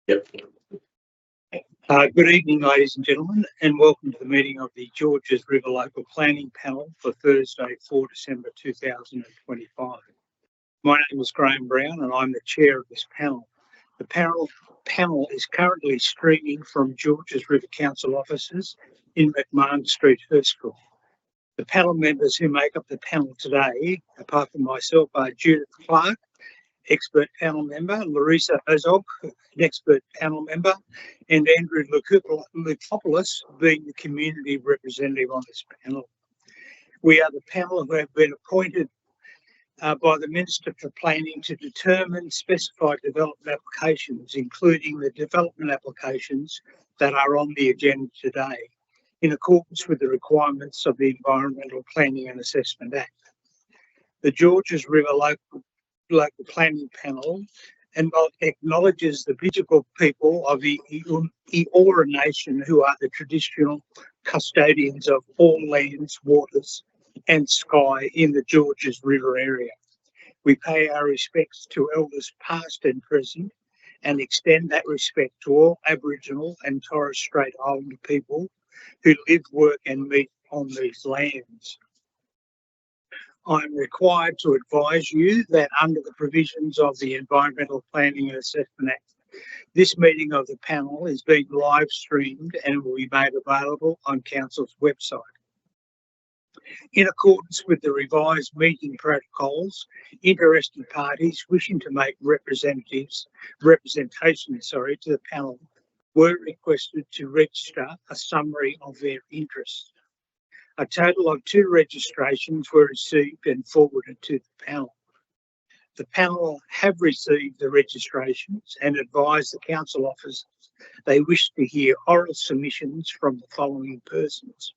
Yep. Good evening, ladies and gentlemen, and welcome to the meeting of the Georges River Local Planning Panel for Thursday, 4 December 2025. My name is Graham Brown and I'm the chair of this panel. The panel is currently streaming from Georges River Council offices in McMahon Street, Hurstville. The panel members who make up the panel today, apart from myself, are Judith Clark, expert panel member, Larissa Ozog, an expert panel member, and Andrew Lukopoulos, being the community representative on this panel. We are the panel who have been appointed by the Minister for Planning to determine specified development applications, including the development applications that are on the agenda today, in accordance with the requirements of the Environmental Planning and Assessment Act. The Georges River Local Planning Panel acknowledges the Bidjigal people of the Eora Nation, who are the traditional custodians of all lands, waters and sky in the Georges River area. We pay our respects to elders past and present and extend that respect to all Aboriginal and Torres Strait Islander people who live, work and meet on these lands. I am required to advise you that under the provisions of the Environmental Planning and Assessment Act, this meeting of the panel is being live streamed and will be made available on Council's website. In accordance with the revised meeting protocols, interested parties wishing to make representation to the panel were requested to register a summary of their interests. A total of 2 registrations were received and forwarded to the panel. The panel have received the registrations and advised the council officers they wish to hear oral submissions from the following persons,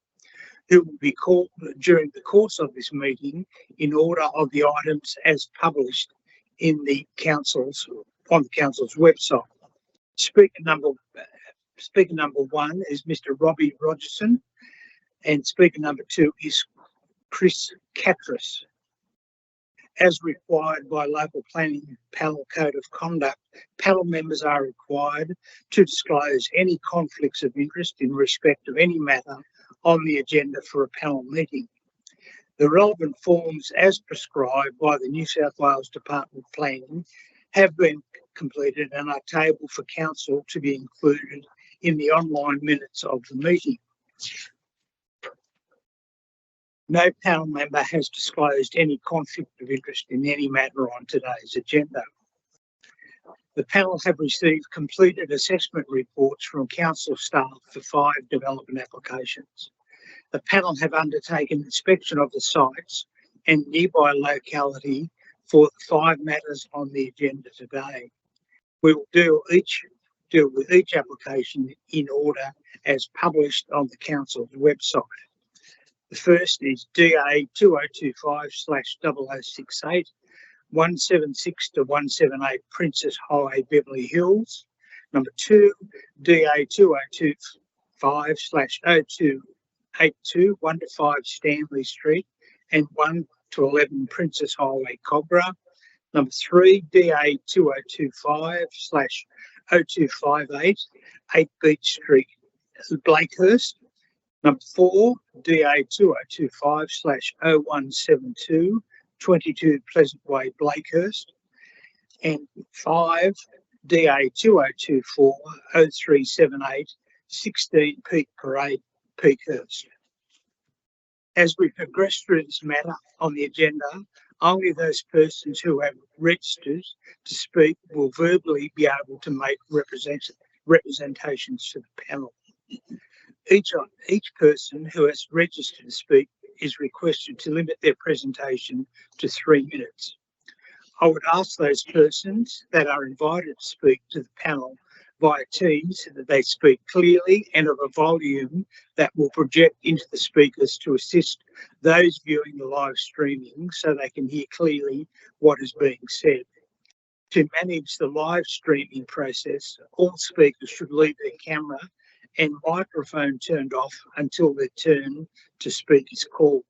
who will be called during the course of this meeting in order of the items as published in on the council's website. Speaker number 1 is Mr. Robbie Rogerson, and speaker number 2 is Chris Catras. As required by Local Planning Panel Code of Conduct, panel members are required to disclose any conflicts of interest in respect of any matter on the agenda for a panel meeting. The relevant forms as prescribed by the New South Wales Department of Planning have been completed and are tabled for council to be included in the online minutes of the meeting. No panel member has disclosed any conflict of interest in any matter on today's agenda. The panel have received completed assessment reports from council staff for 5 development applications. The panel have undertaken inspection of the sites and nearby locality for the 5 matters on the agenda today. We will deal with each application in order as published on the council's website. The first is DA 2025/0068, 176 to 178 Princess Highway, Beverly Hills. Number 2, DA 2025/0282, 1 to 5 Stanley Street and 1 to 11 Princess Highway, Cogra. Number 3, DA 2025/0258, 8 Beach Street, Blakehurst. Number 4, DA 2025/0172, 22 Pleasant Way, Blakehurst. And 5, DA 2024/0378, 16 Peak Parade, Peakhurst. As we progress through this matter on the agenda, only those persons who have registered to speak will verbally be able to make representations to the panel. Each person who has registered to speak is requested to limit their presentation to 3 minutes. I would ask those persons that are invited to speak to the panel via Teams that they speak clearly and of a volume that will project into the speakers to assist those viewing the live streaming so they can hear clearly what is being said. To manage the live streaming process, all speakers should leave their camera and microphone turned off until their turn to speak is called.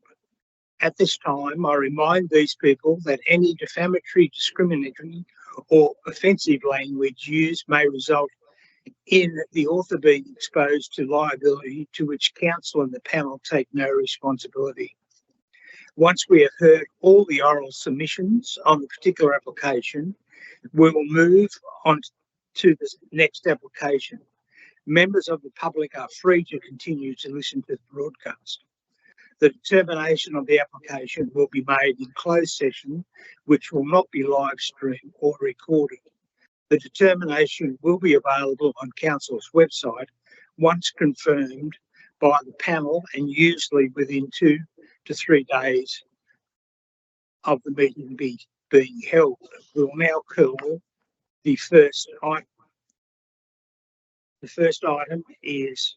At this time, I remind these people that any defamatory, discriminatory or offensive language used may result in the author being exposed to liability to which council and the panel take no responsibility. Once we have heard all the oral submissions on the particular application, we will move on to the next application. Members of the public are free to continue to listen to the broadcast. The determination of the application will be made in closed session, which will not be live streamed or recorded. The determination will be available on Council's website once confirmed by the panel and usually within 2 to 3 days of the meeting being held. We will now call the first item. The first item is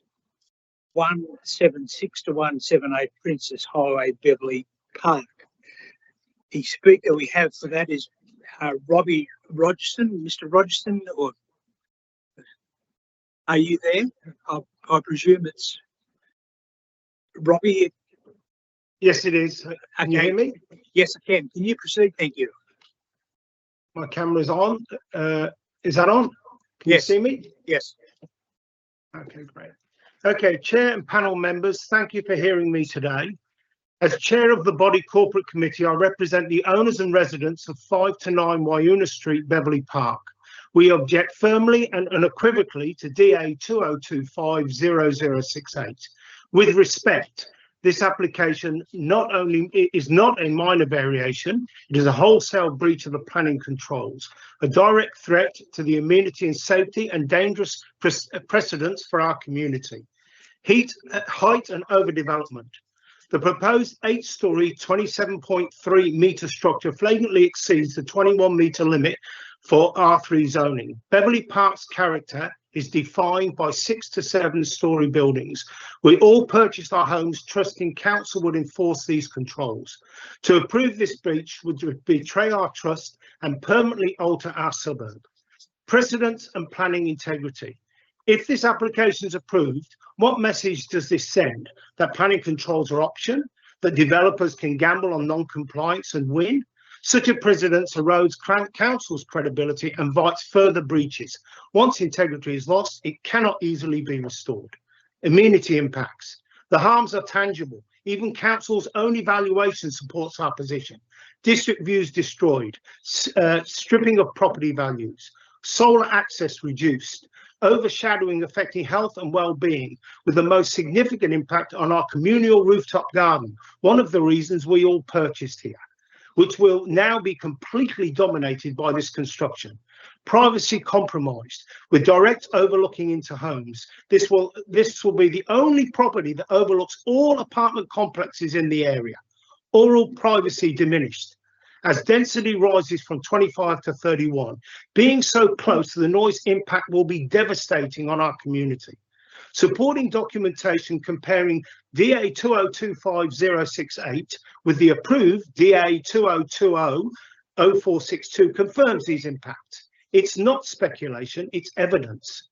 176 to 178 Princess Highway, Beverley Park. The speaker we have for that is Robbie Rogerson. Mr. Rogerson, or are you there? I presume it's Robbie. Yes, it is. Can you hear me? Yes, I can. Can you proceed? Thank you. My camera's on. Is that on? Can Yes. you see me? Yes. Okay, great. Okay, Chair and panel members, thank you for hearing me today. As Chair of the Body Corporate Committee, I represent the owners and residents of 5 to 9 Wayuna Street, Beverley Park. We object firmly and unequivocally to DA 20250068. With respect, this application not only is not a minor variation, it is a wholesale breach of the planning controls, a direct threat to the amenity and safety and dangerous precedents for our community. Height and overdevelopment. The proposed 8-storey, 27.3 metre structure flagrantly exceeds the 21 metre limit for R3 zoning. Beverley Park's character is defined by 6 to 7-storey buildings. We all purchased our homes trusting council would enforce these controls. To approve this breach would betray our trust and permanently alter our suburb. Precedents and planning integrity. If this application is approved, what message does this send? That planning controls are option, that developers can gamble on non-compliance and win? Such a precedent erodes council's credibility and invites further breaches. Once integrity is lost, it cannot easily be restored. Amenity impacts. The harms are tangible. Even council's own evaluation supports our position. District views destroyed, stripping of property values, solar access reduced, overshadowing affecting health and well-being, with the most significant impact on our communal rooftop garden, one of the reasons we all purchased here, which will now be completely dominated by this construction. Privacy compromised, with direct overlooking into homes. This will be the only property that overlooks all apartment complexes in the area. Oral privacy diminished. As density rises from 25 to 31, being so close to the noise impact will be devastating on our community. Supporting documentation comparing DA 2025-068 with the approved DA 2020-0462 confirms these impacts. It's not speculation, it's evidence.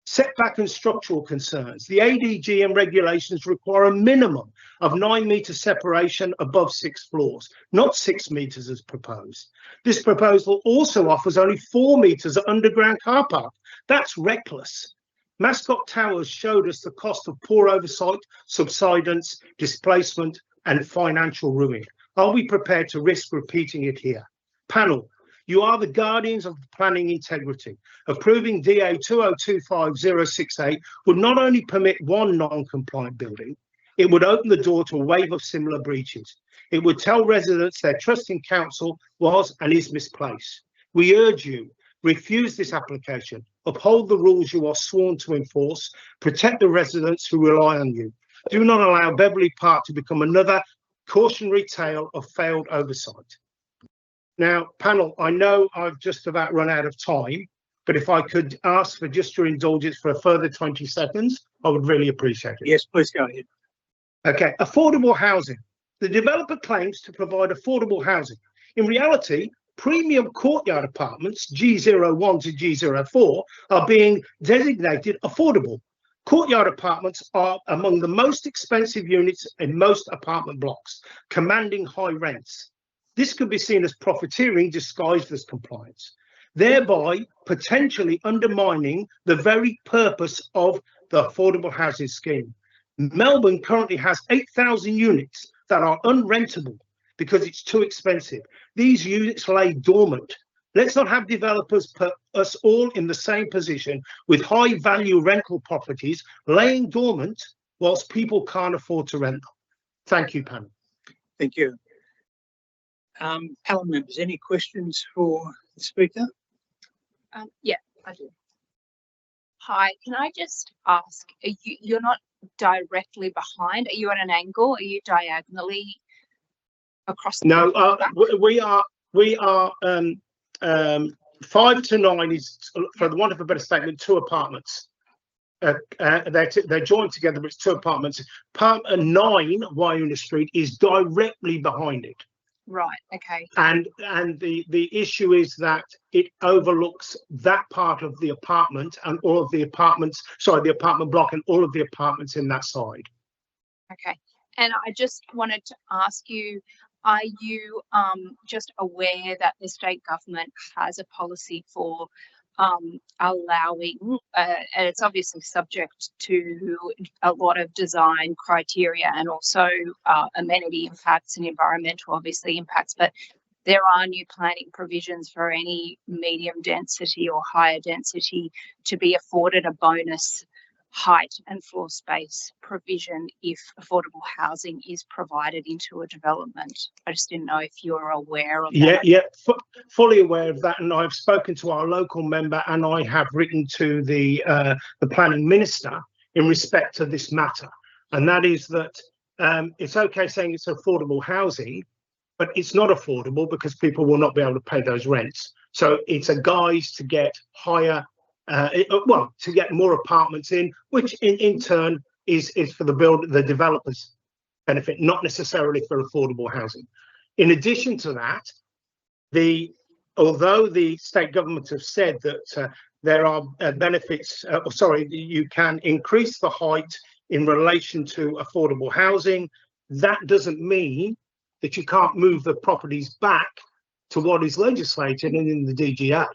Setback and structural concerns. The ADG and regulations require a minimum of 9 metre separation above 6 floors, not 6 metres as proposed. This proposal also offers only 4 metres of underground car park. That's reckless. Mascot Towers showed us the cost of poor oversight, subsidence, displacement and financial ruin. Are we prepared to risk repeating it here? Panel, you are the guardians of planning integrity. Approving DA 2025-068 would not only permit one non-compliant building, it would open the door to a wave of similar breaches. It would tell residents their trust in council was and is misplaced. We urge you, refuse this application, uphold the rules you are sworn to enforce, protect the residents who rely on you. Do not allow Beverley Park to become another cautionary tale of failed oversight. Now, panel, I know I've just about run out of time, but if I could ask for just your indulgence for a further 20 seconds, I would really appreciate it. Yes, please go ahead. Okay, affordable housing. The developer claims to provide affordable housing. In reality, premium courtyard apartments, G01 to G04, are being designated affordable. Courtyard apartments are among the most expensive units in most apartment blocks, commanding high rents. This could be seen as profiteering disguised as compliance. thereby potentially undermining the very purpose of the affordable housing scheme. Melbourne currently has 8,000 units that are unrentable because it's too expensive. These units lay dormant. Let's not have developers put us all in the same position with high value rental properties laying dormant whilst people can't afford to rent them. Thank you, panel. Thank you. Panel members, any questions for the speaker? Yeah, I do. Hi, can I just ask, you're not directly behind, are you at an angle? Are you diagonally across the No, we are 5 to 9 is, for the want of a better statement, 2 apartments. They're joined together, but it's 2 apartments. Apartment 9, Wyona Street, is directly behind it. Right, okay. And the issue is that it overlooks that part of the apartment and all of the apartments, sorry, the apartment block and all of the apartments in that side. Okay. And I just wanted to ask you, are you just aware that the state government has a policy for allowing, and it's obviously subject to a lot of design criteria and also amenity impacts and environmental obviously impacts, but there are new planning provisions for any medium density or higher density to be afforded a bonus height and floor space provision if affordable housing is provided into a development. I just didn't know if you're aware of that. Yeah, fully aware of that, and I've spoken to our local member, and I have written to the planning minister in respect to this matter, and that is that it's okay saying it's affordable housing, but it's not affordable because people will not be able to pay those rents. So it's a guise to get higher. To get more apartments in, which in turn is for the developers' benefit, not necessarily for affordable housing. In addition to that, although the state government have said that there are benefits, you can increase the height in relation to affordable housing, that doesn't mean that you can't move the properties back to what is legislated and in the DGA.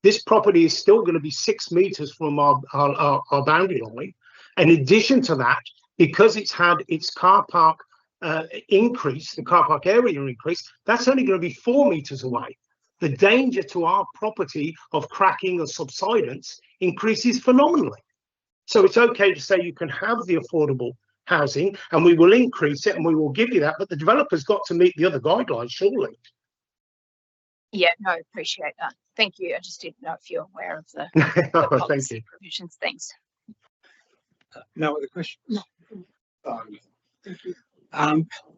This property is still going to be 6 meters from our boundary line. In addition to that, because it's had its car park increase, the car park area increase, that's only going to be 4 meters away. The danger to our property of cracking or subsidence increases phenomenally. So it's okay to say you can have the affordable housing and we will increase it and we will give you that, but the developer's got to meet the other guidelines, surely. Yeah, no, appreciate that. Thank you. I just didn't know if you're aware of the policy provisions. Thanks. No other questions? No. Thank you.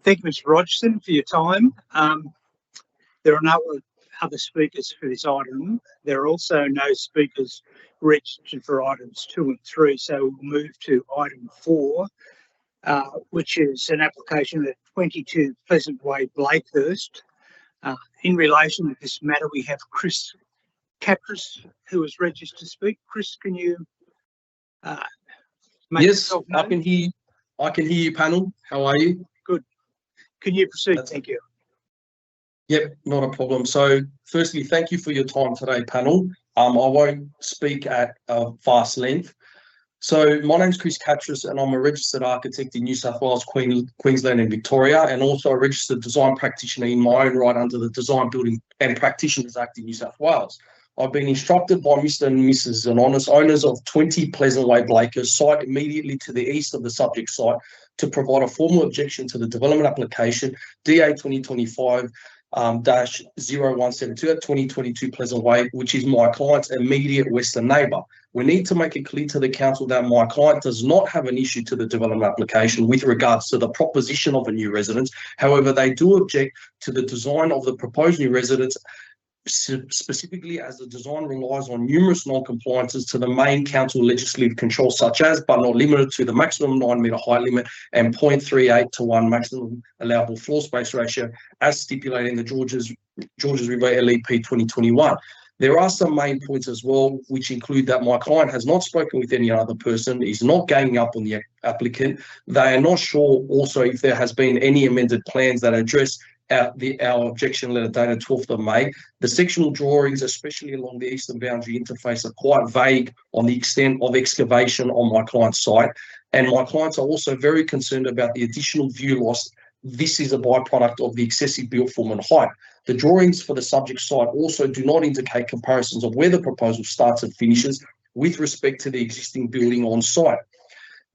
Thank you, Mr. Rogerson, for your time. There are no other speakers for this item. There are also no speakers registered for items 2 and 3, so we'll move to item 4, which is an application at 22 Pleasant Way, Blakehurst. In relation to this matter, we have Chris Catras, who is registered to speak. Chris, can you make yourself known? I can hear you, panel. How are you? Good. Can you proceed? Thank you. Yep, not a problem. So, firstly, thank you for your time today, panel. I won't speak at vast length. So, my name's Chris Catras, and I'm a registered architect in New South Wales, Queensland, and Victoria, and also a registered design practitioner in my own right under the Design, Building and Practitioners Act in New South Wales. I've been instructed by Mr. and Mrs. Anonis, owners of 20 Pleasant Way, Blakehurst, site immediately to the east of the subject site, to provide a formal objection to the development application DA 2025 -0172 at 2022 Pleasant Way, which is my client's immediate western neighbour. We need to make it clear to the council that my client does not have an issue to the development application with regards to the proposition of a new residence. However, they do object to the design of the proposed new residence, specifically as the design relies on numerous non-compliances to the main council legislative control, such as, but not limited to, the maximum 9 metre height limit and 0.38 to 1 maximum allowable floor space ratio as stipulated in the Georges River LEP 2021. There are some main points as well, which include that my client has not spoken with any other person, is not ganging up on the applicant. They are not sure also if there has been any amended plans that address our objection letter dated 12th of May. The sectional drawings, especially along the eastern boundary interface, are quite vague on the extent of excavation on my client's site. And my clients are also very concerned about the additional view loss. This is a byproduct of the excessive built form and height. The drawings for the subject site also do not indicate comparisons of where the proposal starts and finishes with respect to the existing building on site.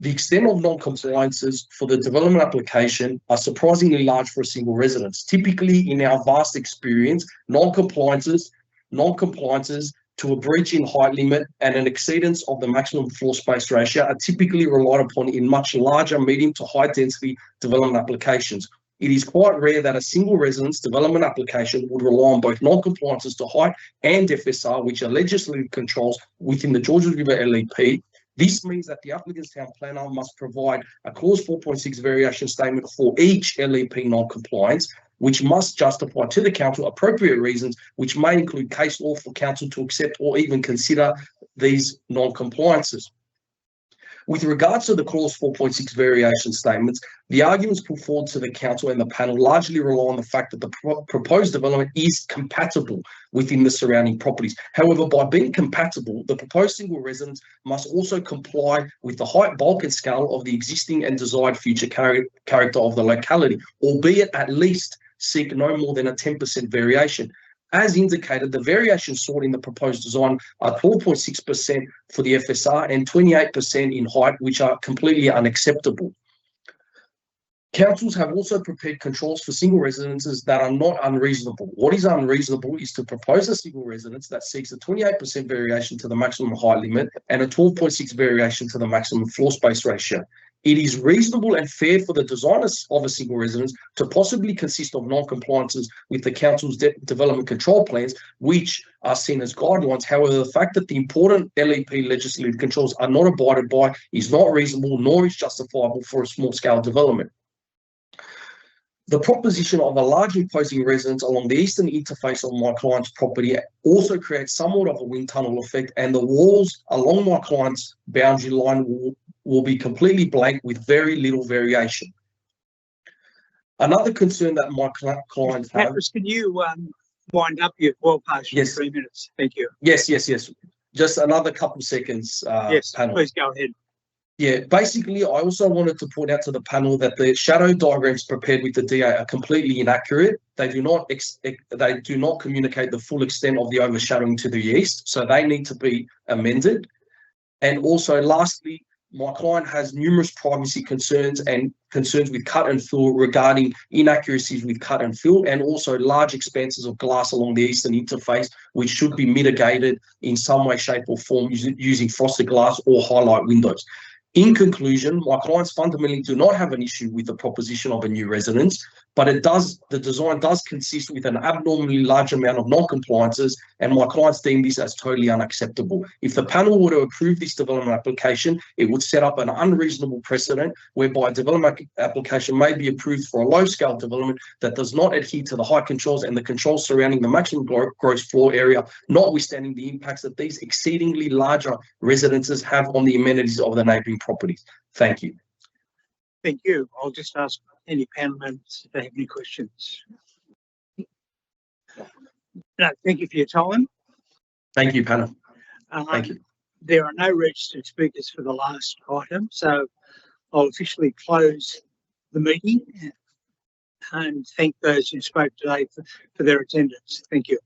The extent of non-compliances for the development application are surprisingly large for a single residence. Typically, in our vast experience, non-compliances to a breach in height limit and an exceedance of the maximum floor space ratio are typically relied upon in much larger medium to high density development applications. It is quite rare that a single residence development application would rely on both non-compliances to height and FSR, which are legislative controls within the Georges River LEP. This means that the applicant's town planner must provide a clause 4.6 variation statement for each LEP non-compliance, which must justify to the council appropriate reasons, which may include case law for council to accept or even consider these non-compliances. With regards to the clause 4.6 variation statements, the arguments put forward to the council and the panel largely rely on the fact that the proposed development is compatible within the surrounding properties. However, by being compatible, the proposed single residence must also comply with the height, bulk and scale of the existing and desired future character of the locality, albeit at least seek no more than a 10% variation. As indicated, the variations sought in the proposed design are 12.6% for the FSR and 28% in height, which are completely unacceptable. Councils have also prepared controls for single residences that are not unreasonable. What is unreasonable is to propose a single residence that seeks a 28% variation to the maximum height limit and a 12.6 variation to the maximum floor space ratio. It is reasonable and fair for the designers of a single residence to possibly consist of non-compliances with the council's development control plans, which are seen as guidelines. However, the fact that the important LEP legislative controls are not abided by is not reasonable, nor is justifiable for a small-scale development. The proposition of a large imposing residence along the eastern interface of my client's property also creates somewhat of a wind tunnel effect, and the walls along my client's boundary line will be completely blank with very little variation. Another concern that my clients have... Patrick, can you wind up? You've well past your 3 minutes. Thank you. Yes. Just another couple seconds, yes, panel. Please go ahead. Yeah, basically, I also wanted to point out to the panel that the shadow diagrams prepared with the DA are completely inaccurate. They do not communicate the full extent of the overshadowing to the east, so they need to be amended. And also, lastly, my client has numerous privacy concerns and concerns with cut and fill regarding inaccuracies with cut and fill, and also large expanses of glass along the eastern interface, which should be mitigated in some way, shape or form using frosted glass or highlight windows. In conclusion, my clients fundamentally do not have an issue with the proposition of a new residence, but the design does consist with an abnormally large amount of non-compliances, and my clients deem this as totally unacceptable. If the panel were to approve this development application, it would set up an unreasonable precedent whereby a development application may be approved for a low-scale development that does not adhere to the height controls and the controls surrounding the maximum gross floor area, notwithstanding the impacts that these exceedingly larger residences have on the amenities of the neighbouring properties. Thank you. Thank you. I'll just ask any panel members if they have any questions. No, thank you for your time. Thank you, panel. Thank you. There are no registered speakers for the last item, so I'll officially close the meeting and thank those who spoke today for their attendance. Thank you.